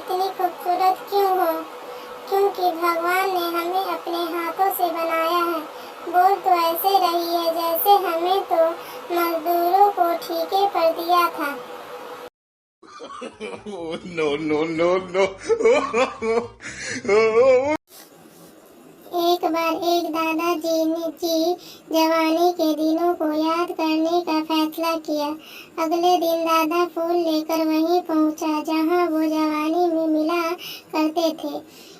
इतनी खूबसूरत क्यों हो? क्योंकि भगवान ने हमें अपने हाथों से बनाया है। बोल तो ऐसे रही है जैसे हमें तो मजदूरों को ठेके पर दिया था। No, no, no, no. एक बार एक दादाजी ने जवानी के दिनों को याद करने का फैसला किया। अगले दिन दादा फूल लेकर वहीं पहुंचा जहां वो जवानी में मिला करते थे।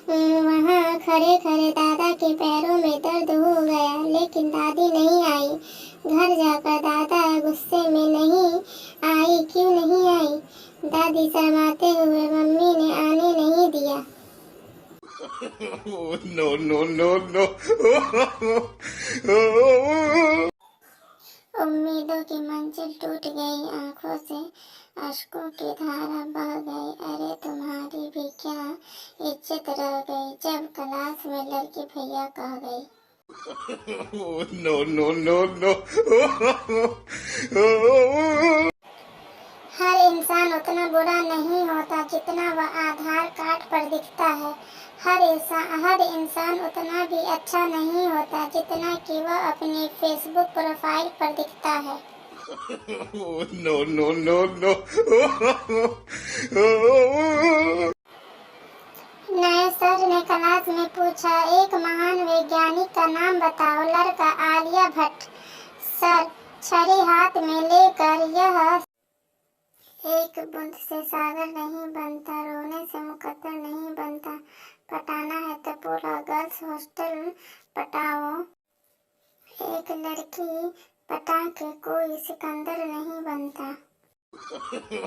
वहां खड़े खड़े दादा के पैरों में दर्द हो गया, लेकिन दादी नहीं आई। घर जाकर दादा गुस्से में नहीं आई। क्यों नहीं आई? दादी शर्माते हुए मम्मी ने आने नहीं दिया। No, no, no, no. उम्मीदों की मंजिल टूट गई, आंखों से अश्कों की धारा बह गई। अरे तुम्हारी भी क्या इज्जत रह गई जब क्लास में लड़की भैया कह गई। No, no, no, no. हर इंसान उतना बुरा नहीं होता जितना वह आधार कार्ड पर दिखता है। हर इंसान उतना भी अच्छा नहीं होता जितना कि वह अपनी फेसबुक प्रोफाइल पर दिखता है। No, no, no, no. नए सर ने क्लास में पूछा, एक महान वैज्ञानिक का नाम बताओ। लड़का आलिया भट्ट। सर छड़ी हाथ में लेकर, यह एक बूंद से सागर नहीं बनता, रोने से मुकद्दर नहीं बनता, पटाना है तो पूरा गर्ल्स हॉस्टल पटाओ। एक लड़की पटा के कोई सिकंदर नहीं बनता।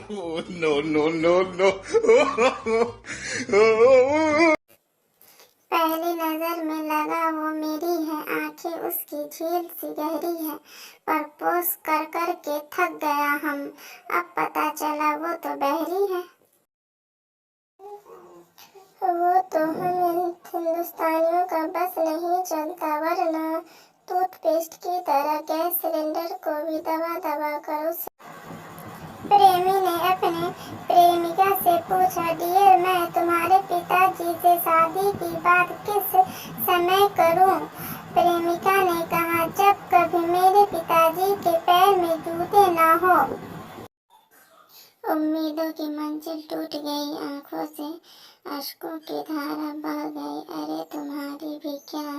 No, no, no, no. पहली नजर में लगा वो मेरी है, आंखें उसकी झील सी गहरी है, पर पोस कर कर के थक गया हम, अब पता चला वो तो बहरी है। वो तो हम हिंदुस्तानियों का बस नहीं चलता, वरना टूथपेस्ट की तरह गैस सिलेंडर को भी दबा दबा कर उसे। प्रेमी ने अपने प्रेमिका से पूछा, डियर मैं तुम्हारे पिताजी से शादी की बात किस समय करूं? प्रेमिका ने कहा, जब कभी मेरे पिताजी के पैर में जूते ना हो। उम्मीदों की मंजिल टूट गई, आंखों से अश्कों की धारा बह गई। अरे तुम्हारी भी क्या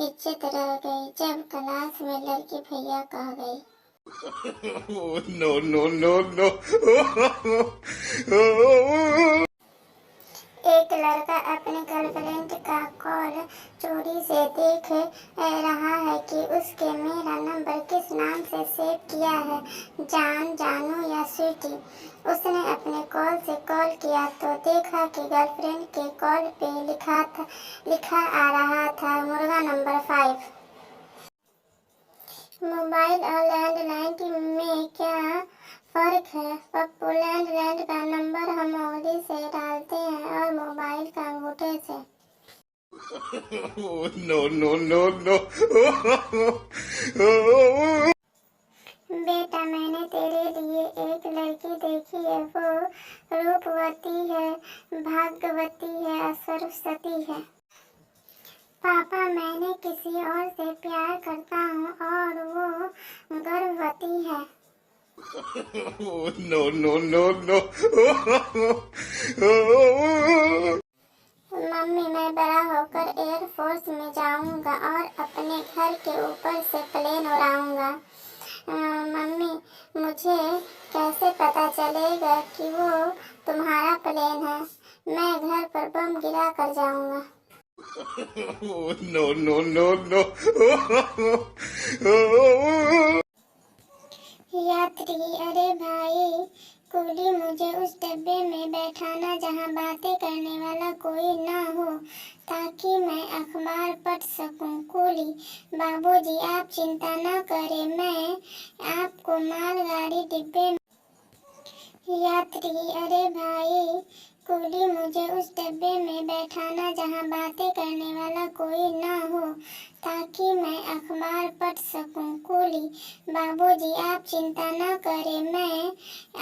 इज्जत रह गई जब क्लास में लड़की भैया कह गई। No, no, no, no. एक लड़का अपने गर्लफ्रेंड का कॉल चोरी से देख रहा है कि उसके मेरा नंबर किस नाम से सेव किया है, जान, जानू या स्वीटी। उसने अपने कॉल से कॉल किया तो देखा कि गर्लफ्रेंड के कॉल पे लिखा आ रहा था, मुर्गा नंबर 5। मोबाइल और लैंडलाइन में क्या फर्क है? पप्पू, लैंडलाइन का नंबर हम उंगली से डालते हैं और मोबाइल का अंगूठे से। No, no, no, no. बेटा मैंने तेरे लिए एक लड़की देखी है, वो रूपवती है, भाग्यवती है और सरस्वती है। पापा मैंने किसी और से प्यार करता हूँ और वो गर्भवती है। No, no, no, no. Mummy मैं बड़ा होकर एयरफोर्स में जाऊंगा और अपने घर के ऊपर से प्लेन उड़ाऊंगा। मम्मी मुझे कैसे पता चलेगा कि वो तुम्हारा प्लेन है? मैं घर पर बम गिरा कर जाऊंगा। No, no, no, no. यात्री, अरे भाई कूली, मुझे उस डब्बे में बैठाना जहाँ बातें करने वाला कोई ना हो, ताकि मैं अखबार पढ़ सकूं। कूली, बाबूजी आप चिंता न करें, मैं आपको मालगाड़ी डिब्बे में। यात्री, अरे भाई कूली, मुझे उस डब्बे में बैठाना जहाँ बातें करने वाला कोई ना हो, ताकि मैं अखबार पढ़ सकूं। कूली: बाबूजी, आप चिंता न करें, मैं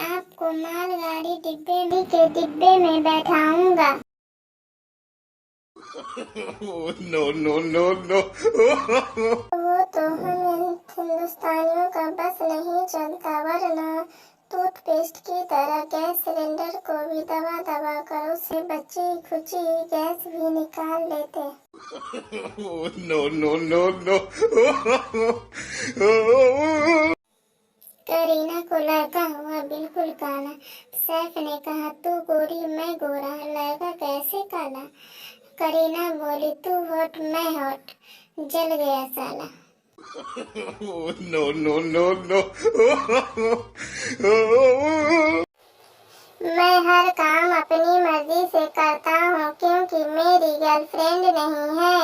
आपको मालगाड़ी डिब्बे में बैठाऊंगा। no, no, no, no. वो तो हम हिंदुस्तानियों का बस नहीं चलता, वरना टूथपेस्ट की तरह गैस सिलेंडर को भी दबा दबा कर उससे बची खुची गैस भी निकाल लेते। No, no, no, no. Kareena को लड़का हुआ बिल्कुल काला। सैफ ने कहा, तू गोरी मैं गोरा, लड़का कैसे काला? करीना बोली, तू हॉट मैं हॉट, जल गया साला। No, no, no, no. मैं हर काम अपनी मर्जी से करता हूँ, क्योंकि मेरी गर्लफ्रेंड नहीं है।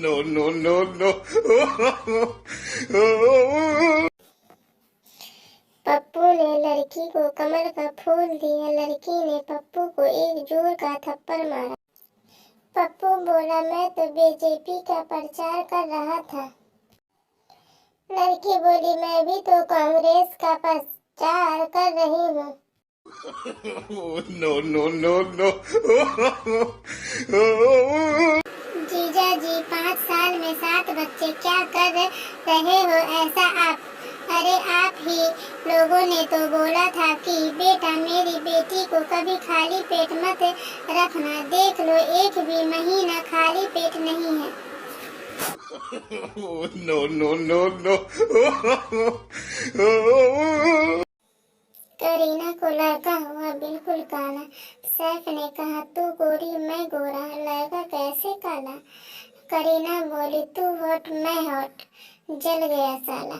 No, no, no, no. Pappu ने लड़की को कमल का फूल दिया। लड़की ने पप्पू को एक जोर का थप्पड़ मारा। पप्पू बोला, मैं तो बीजेपी का प्रचार कर रहा था। लड़की बोली, मैं भी तो कांग्रेस का प्रचार कर रही हूँ। No, no, no, no. जीजा जी, 5 साल में 7 बच्चे, क्या कर रहे हो ऐसा आप? अरे आप ही लोगों ने तो बोला था कि बेटा मेरी बेटी को कभी खाली पेट मत रखना। देख लो, एक भी महीना खाली पेट नहीं है। No, no, no, no. Kareena को लड़का हुआ बिल्कुल काला। सैफ ने कहा, तू गोरी मैं गोरा, लड़का कैसे काला? करीना बोली, तू हॉट मैं हॉट, जल गया साला।